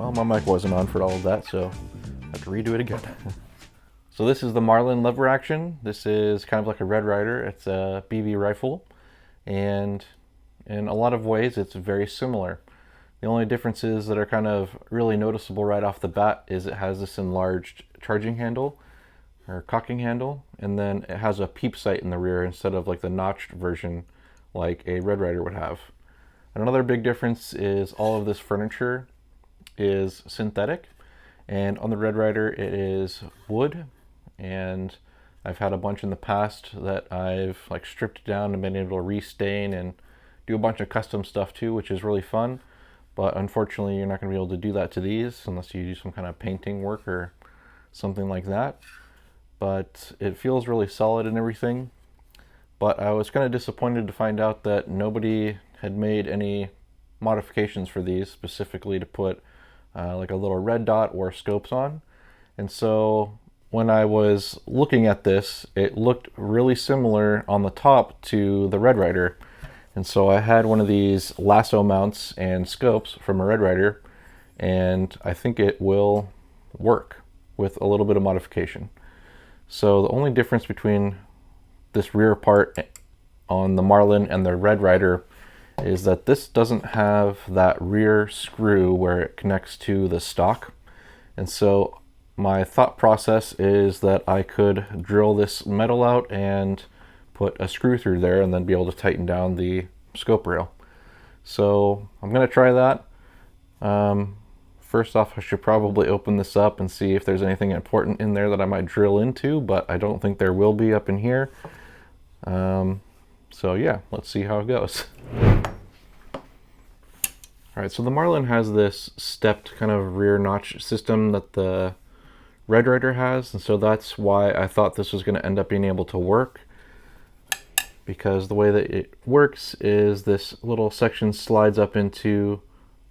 Well, my mic wasn't on for all of that, so I have to redo it again. So this is the Marlin lever action. This is kind of like a Red Ryder. It's a BB rifle, and in a lot of ways it's very similar. The only differences that are kind of really noticeable right off the bat is it has this enlarged charging handle or cocking handle, and then it has a peep sight in the rear instead of like the notched version like a Red Ryder would have. And another big difference is all of this furniture is synthetic, and on the Red Ryder it is wood, and I've had a bunch in the past that I've like stripped down and been able to restain and do a bunch of custom stuff too, which is really fun. But unfortunately you're not going to be able to do that to these unless you do some kind of painting work or something like that. But it feels really solid and everything. But I was kind of disappointed to find out that nobody had made any modifications for these specifically to put like a little red dot or scopes on. And so when I was looking at this, it looked really similar on the top to the Red Ryder. And so I had one of these lasso mounts and scopes from a Red Ryder, and I think it will work with a little bit of modification. So the only difference between this rear part on the Marlin and the Red Ryder is that this doesn't have that rear screw where it connects to the stock. And so my thought process is that I could drill this metal out and put a screw through there and then be able to tighten down the scope rail. So I'm going to try that. First off, I should probably open this up and see if there's anything important in there that I might drill into, but I don't think there will be up in here. So yeah, let's see how it goes. Alright, so the Marlin has this stepped kind of rear notch system that the Red Ryder has, and so that's why I thought this was going to end up being able to work. Because the way that it works is this little section slides up into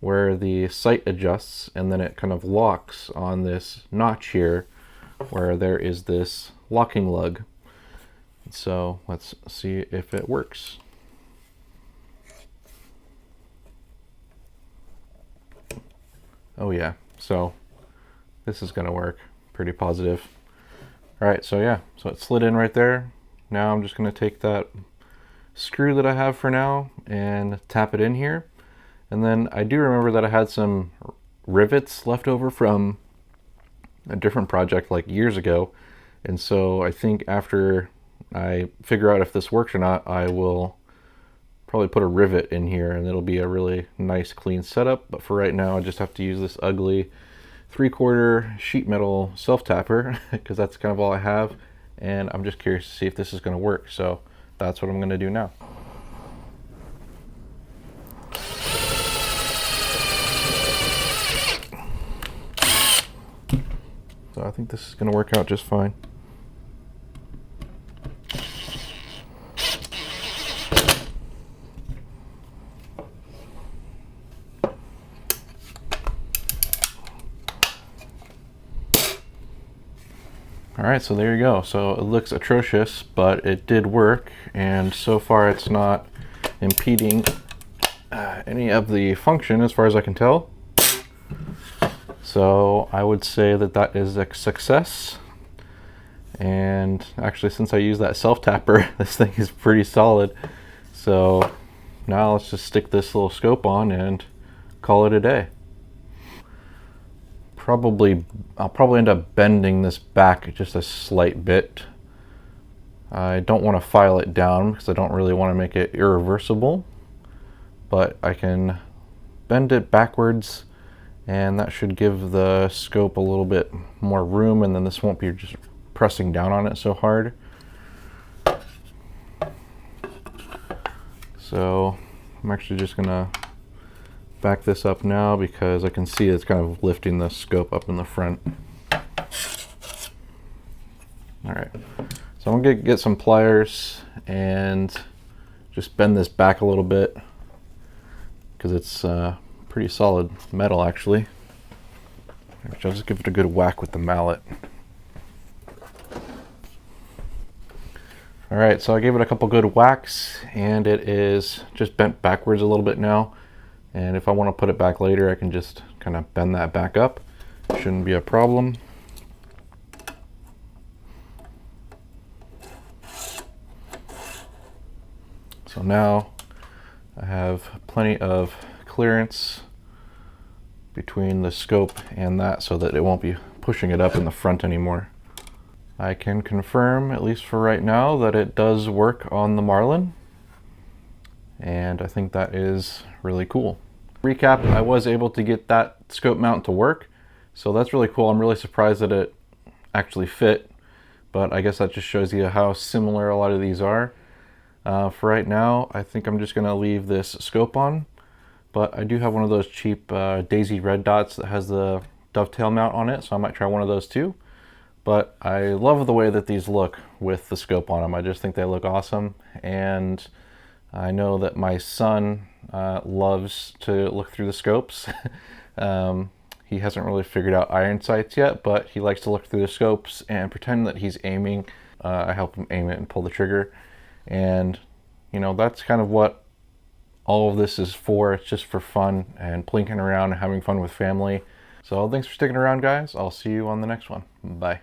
where the sight adjusts, and then it kind of locks on this notch here where there is this locking lug. So let's see if it works. Oh yeah, so this is going to work. Pretty positive. Alright, so yeah, so it slid in right there. Now I'm just going to take that screw that I have for now and tap it in here. And then I do remember that I had some rivets left over from a different project like years ago. And so I think after I figure out if this works or not, I will probably put a rivet in here and it'll be a really nice clean setup. But for right now I just have to use this ugly 3/4 sheet metal self-tapper because that's kind of all I have, and I'm just curious to see if this is going to work, so that's what I'm going to do now. So I think this is going to work out just fine. Alright, so there you go. So it looks atrocious, but it did work, and so far it's not impeding any of the function as far as I can tell. So I would say that that is a success. And actually, since I use that self-tapper, this thing is pretty solid. So now let's just stick this little scope on and call it a day. I'll probably end up bending this back just a slight bit. I don't want to file it down because I don't really want to make it irreversible, but I can bend it backwards, and that should give the scope a little bit more room, and then this won't be just pressing down on it so hard. So I'm actually just gonna back this up now because I can see it's kind of lifting the scope up in the front. Alright, so I'm going to get some pliers and just bend this back a little bit because it's pretty solid metal actually. I'll just give it a good whack with the mallet. Alright, so I gave it a couple good whacks and it is just bent backwards a little bit now. And if I want to put it back later, I can just kind kind of bend that back up. Shouldn't be a problem. So now I have plenty of clearance between the scope and that so that it won't be pushing it up in the front anymore. I can confirm, at least for right now, that it does work on the Marlin, and I think that is really cool. Recap, I was able to get that scope mount to work, so that's really cool. I'm really surprised that it actually fit, but I guess that just shows you how similar a lot of these are. For right now, I think I'm just going to leave this scope on, but I do have one of those cheap Daisy red dots that has the dovetail mount on it, so I might try one of those too. But I love the way that these look with the scope on them. I just think they look awesome, and I know that my son loves to look through the scopes. He hasn't really figured out iron sights yet, but he likes to look through the scopes and pretend that he's aiming. I help him aim it and pull the trigger. And, you know, that's kind of what all of this is for. It's just for fun and plinking around and having fun with family. So thanks for sticking around, guys. I'll see you on the next one. Bye.